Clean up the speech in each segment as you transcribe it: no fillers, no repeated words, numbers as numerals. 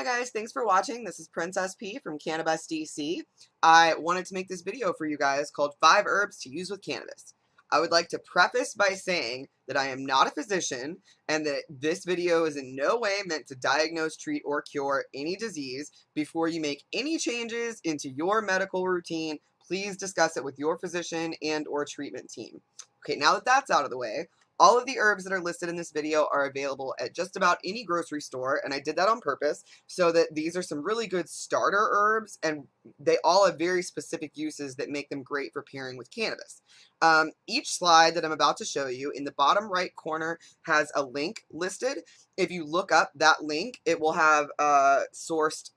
Hi guys, thanks for watching. This is Princess P from Cannabis DC. I wanted to make this video for you guys called 5 Herbs to Use with Cannabis. I would like to preface by saying that I am not a physician and that this video is in no way meant to diagnose, treat, or cure any disease. Before you make any changes into your medical routine, please discuss it with your physician and or treatment team. Okay, now that that's out of the way, all of the herbs that are listed in this video are available at just about any grocery store, and I did that on purpose so that these are some really good starter herbs, and they all have very specific uses that make them great for pairing with cannabis. Each slide that I'm about to show you in the bottom right corner has a link listed. If you look up that link, it will have sourced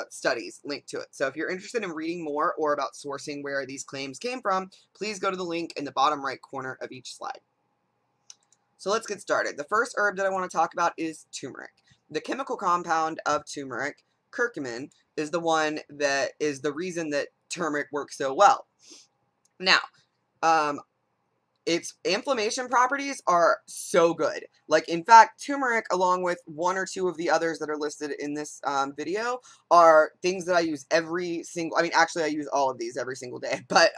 studies linked to it. So if you're interested in reading more or about sourcing where these claims came from, please go to the link in the bottom right corner of each slide. So let's get started. The first herb that I want to talk about is turmeric. The chemical compound of turmeric, curcumin, is the one that is the reason that turmeric works so well. Now, its inflammation properties are so good. Like, in fact, turmeric, along with one or two of the others that are listed in this video, are things that I use actually I use all of these every single day, but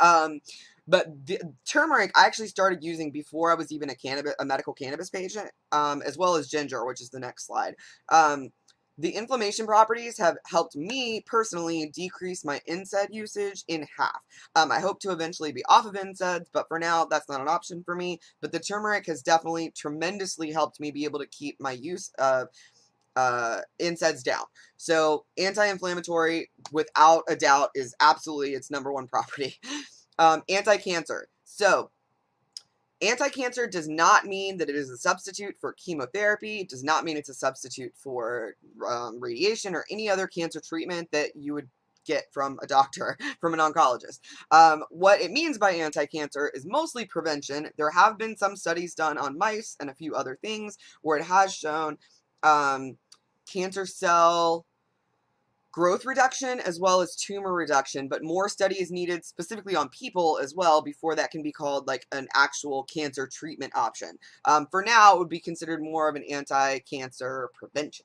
the turmeric I actually started using before I was even a medical cannabis patient, as well as ginger, which is the next slide. The inflammation properties have helped me personally decrease my NSAID usage in half. I hope to eventually be off of NSAIDs, but for now, that's not an option for me. But the turmeric has definitely tremendously helped me be able to keep my use of NSAIDs down. So anti-inflammatory, without a doubt, is absolutely its #1 property. Anti-cancer. So anti-cancer does not mean that it is a substitute for chemotherapy. It does not mean it's a substitute for radiation or any other cancer treatment that you would get from a doctor, from an oncologist. What it means by anti-cancer is mostly prevention. There have been some studies done on mice and a few other things where it has shown cancer cell growth reduction as well as tumor reduction, but more study is needed specifically on people as well before that can be called like an actual cancer treatment option. For now, it would be considered more of an anti-cancer prevention.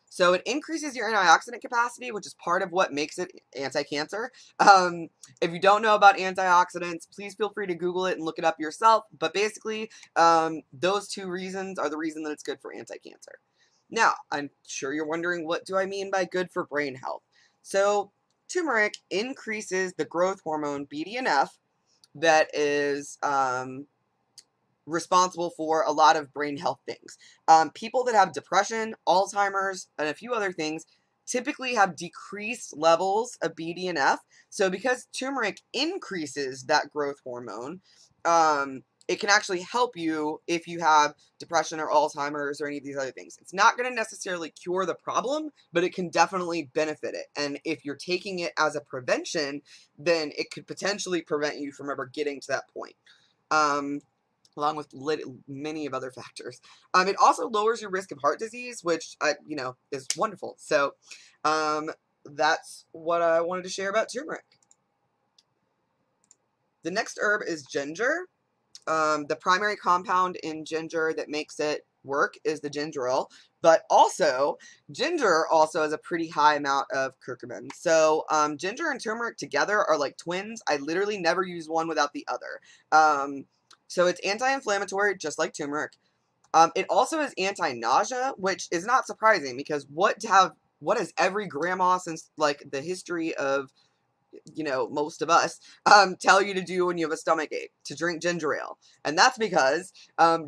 So it increases your antioxidant capacity, which is part of what makes it anti-cancer. If you don't know about antioxidants, please feel free to Google it and look it up yourself. But basically, those two reasons are the reason that it's good for anti-cancer. Now, I'm sure you're wondering, what do I mean by good for brain health? So, turmeric increases the growth hormone BDNF that is responsible for a lot of brain health things. People that have depression, Alzheimer's, and a few other things typically have decreased levels of BDNF. So because turmeric increases that growth hormone, it can actually help you if you have depression or Alzheimer's or any of these other things. It's not going to necessarily cure the problem, but it can definitely benefit it. And if you're taking it as a prevention, then it could potentially prevent you from ever getting to that point. Along with many of other factors. It also lowers your risk of heart disease, which, is wonderful. So that's what I wanted to share about turmeric. The next herb is ginger. The primary compound in ginger that makes it work is the gingerol, but also ginger also has a pretty high amount of curcumin. So ginger and turmeric together are like twins. I literally never use one without the other. So it's anti-inflammatory, just like turmeric. It also is anti-nausea, which is not surprising because what has every grandma since like the history of most of us, tell you to do when you have a stomach ache? To drink ginger ale. And that's because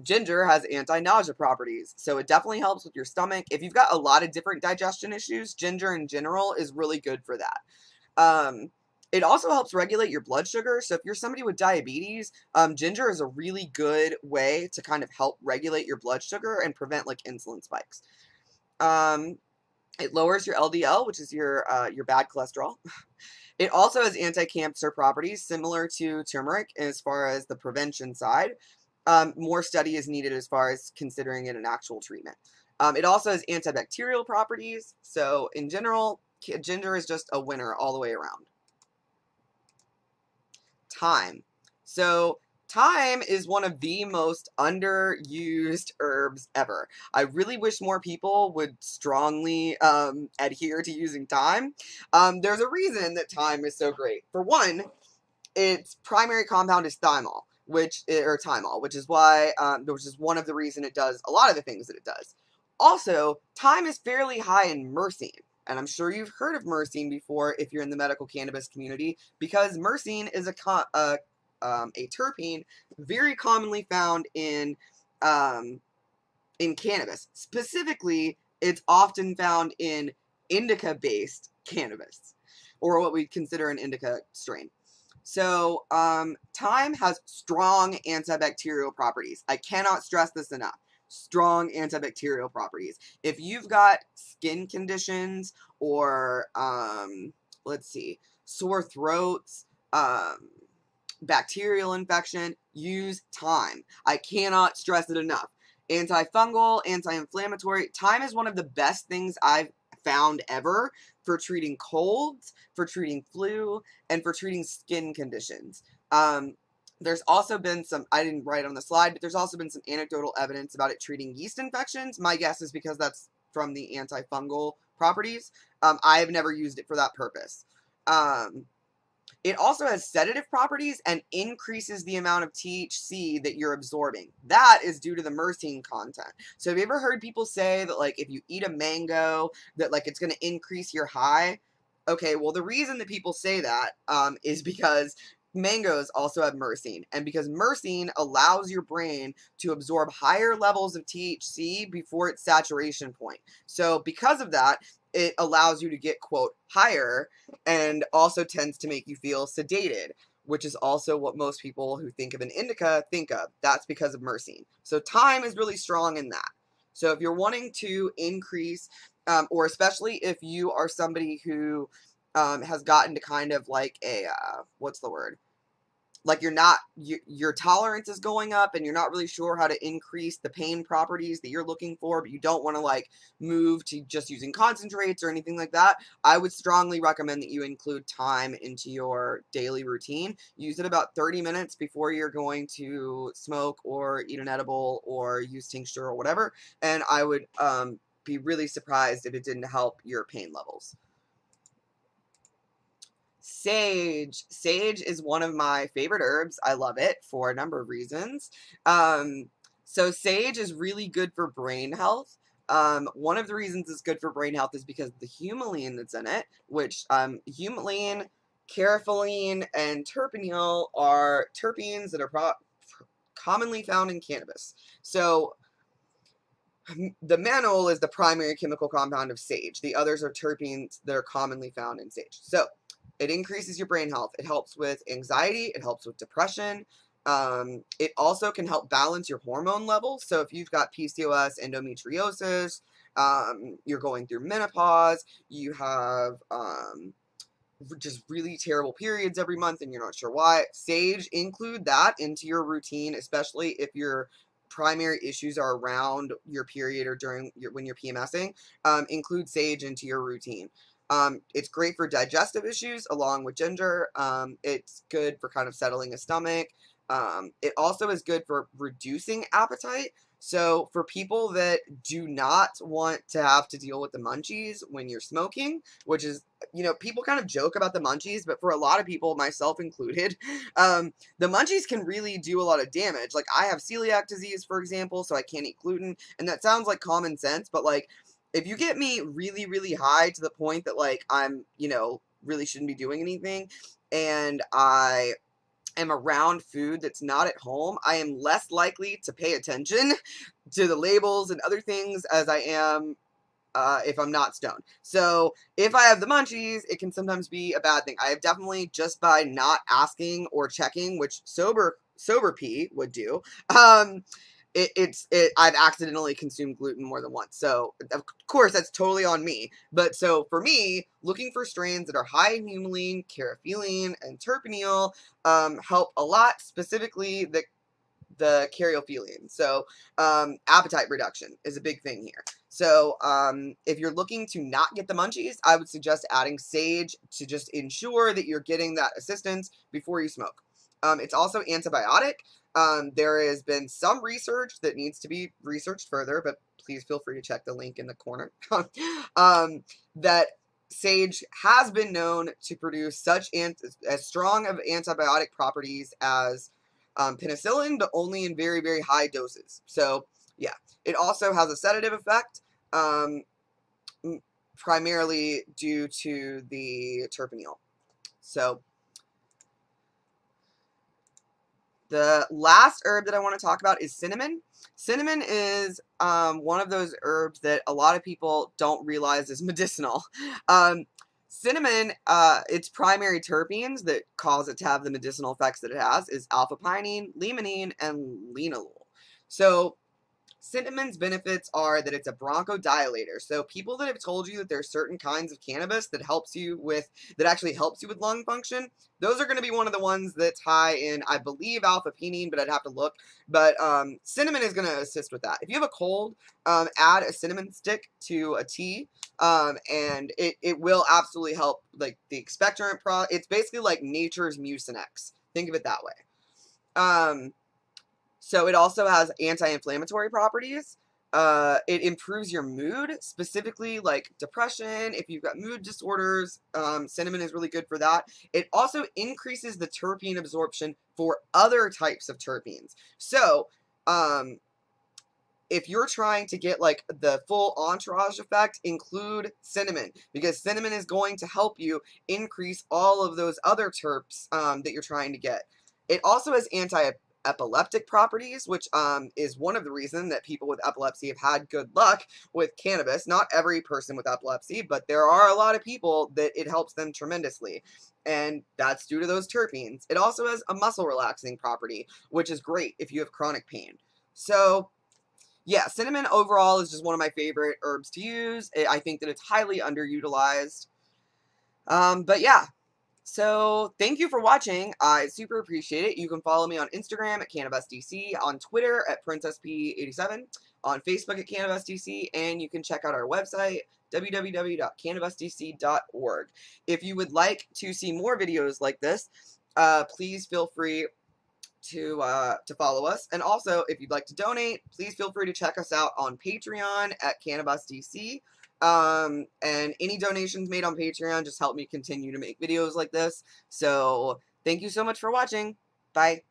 ginger has anti-nausea properties. So it definitely helps with your stomach. If you've got a lot of different digestion issues, ginger in general is really good for that. It also helps regulate your blood sugar. So if you're somebody with diabetes, ginger is a really good way to kind of help regulate your blood sugar and prevent like insulin spikes. It lowers your LDL, which is your bad cholesterol. It also has anti-cancer properties similar to turmeric as far as the prevention side. More study is needed as far as considering it an actual treatment. It also has antibacterial properties. So in general, ginger is just a winner all the way around. Thyme. So Thyme is one of the most underused herbs ever. I really wish more people would strongly adhere to using thyme. There's a reason that thyme is so great. For one, its primary compound is thymol, which is why, which is one of the reason it does a lot of the things that it does. Also, thyme is fairly high in myrcene, and I'm sure you've heard of myrcene before if you're in the medical cannabis community, because myrcene is a terpene very commonly found um, in cannabis. Specifically, it's often found in indica-based cannabis, or what we consider an indica strain. So, thyme has strong antibacterial properties. I cannot stress this enough. Strong antibacterial properties. If you've got skin conditions or, let's see, sore throats, bacterial infection, use thyme. I cannot stress it enough. Antifungal, anti-inflammatory. Thyme is one of the best things I've found ever for treating colds, for treating flu, and for treating skin conditions. There's also been some, I didn't write on the slide, but there's also been some anecdotal evidence about it treating yeast infections. My guess is because that's from the antifungal properties. I have never used it for that purpose. It also has sedative properties and increases the amount of THC that you're absorbing. That is due to the myrcene content. So have you ever heard people say that, like, if you eat a mango, that, like, it's going to increase your high? Okay, well, the reason that people say that is because mangoes also have myrcene, and because myrcene allows your brain to absorb higher levels of THC before its saturation point. So because of that, it allows you to get, quote, higher, and also tends to make you feel sedated, which is also what most people who think of an indica think of. That's because of myrcene. So thyme is really strong in that. So if you're wanting to increase, or especially if you are somebody who has gotten to kind of like a, what's the word? Like your tolerance is going up and you're not really sure how to increase the pain properties that you're looking for, but you don't want to like move to just using concentrates or anything like that, I would strongly recommend that you include thyme into your daily routine. Use it about 30 minutes before you're going to smoke or eat an edible or use tincture or whatever, and I would be really surprised if it didn't help your pain levels. Sage. Sage is one of my favorite herbs. I love it for a number of reasons. So sage is really good for brain health. One of the reasons it's good for brain health is because the humulene that's in it, which humulene, caryophyllene, and terpineol are terpenes that are commonly found in cannabis. So the mannol is the primary chemical compound of sage. The others are terpenes that are commonly found in sage. So it increases your brain health. It helps with anxiety. It helps with depression. It also can help balance your hormone levels. So if you've got PCOS, endometriosis, you're going through menopause, you have just really terrible periods every month and you're not sure why, sage, include that into your routine, especially if your primary issues are around your period or when you're PMSing. Include sage into your routine. It's great for digestive issues along with ginger. It's good for kind of settling a stomach. It also is good for reducing appetite. So for people that do not want to have to deal with the munchies when you're smoking, which is, people kind of joke about the munchies, but for a lot of people, myself included, the munchies can really do a lot of damage. Like, I have celiac disease, for example, so I can't eat gluten, and that sounds like common sense, but like, if you get me really, really high to the point that like I'm, really shouldn't be doing anything, and I am around food that's not at home, I am less likely to pay attention to the labels and other things as I am if I'm not stoned. So if I have the munchies, it can sometimes be a bad thing. I have definitely, just by not asking or checking, which sober pee would do, I've accidentally consumed gluten more than once. So of course that's totally on me. But so for me, looking for strains that are high in humulene, caryophyllene, and terpineol help a lot. Specifically the caryophyllene. So appetite reduction is a big thing here. So if you're looking to not get the munchies, I would suggest adding sage to just ensure that you're getting that assistance before you smoke. It's also antibiotic. There has been some research that needs to be researched further, but please feel free to check the link in the corner. That sage has been known to produce as strong of antibiotic properties as penicillin, but only in very, very high doses. So, yeah. It also has a sedative effect, primarily due to the terpeneal. So, the last herb that I want to talk about is cinnamon. Cinnamon is one of those herbs that a lot of people don't realize is medicinal. Cinnamon, its primary terpenes that cause it to have the medicinal effects that it has is alpha-pinene, limonene, and linalool. So cinnamon's benefits are that it's a bronchodilator. So people that have told you that there's certain kinds of cannabis that actually helps you with lung function, those are going to be one of the ones that's high in, I believe, alpha-pinene, but I'd have to look. But cinnamon is going to assist with that. If you have a cold, add a cinnamon stick to a tea, and it will absolutely help. Like the expectorant it's basically like nature's Mucinex. Think of it that way. So it also has anti-inflammatory properties. It improves your mood, specifically like depression. If you've got mood disorders, cinnamon is really good for that. It also increases the terpene absorption for other types of terpenes. So, if you're trying to get like the full entourage effect, include cinnamon, because cinnamon is going to help you increase all of those other terps that you're trying to get. It also has anti-epileptic properties, which is one of the reasons that people with epilepsy have had good luck with cannabis. Not every person with epilepsy, but there are a lot of people that it helps them tremendously. And that's due to those terpenes. It also has a muscle relaxing property, which is great if you have chronic pain. So, yeah, cinnamon overall is just one of my favorite herbs to use. I think that it's highly underutilized. But yeah, so thank you for watching. I super appreciate it. You can follow me on Instagram at CannabisDC, on Twitter at PrincessP87, on Facebook at CannabisDC, and you can check out our website, www.cannabisdc.org. If you would like to see more videos like this, please feel free to follow us. And also, if you'd like to donate, please feel free to check us out on Patreon at CannabisDC. And any donations made on Patreon just help me continue to make videos like this. So thank you so much for watching. Bye.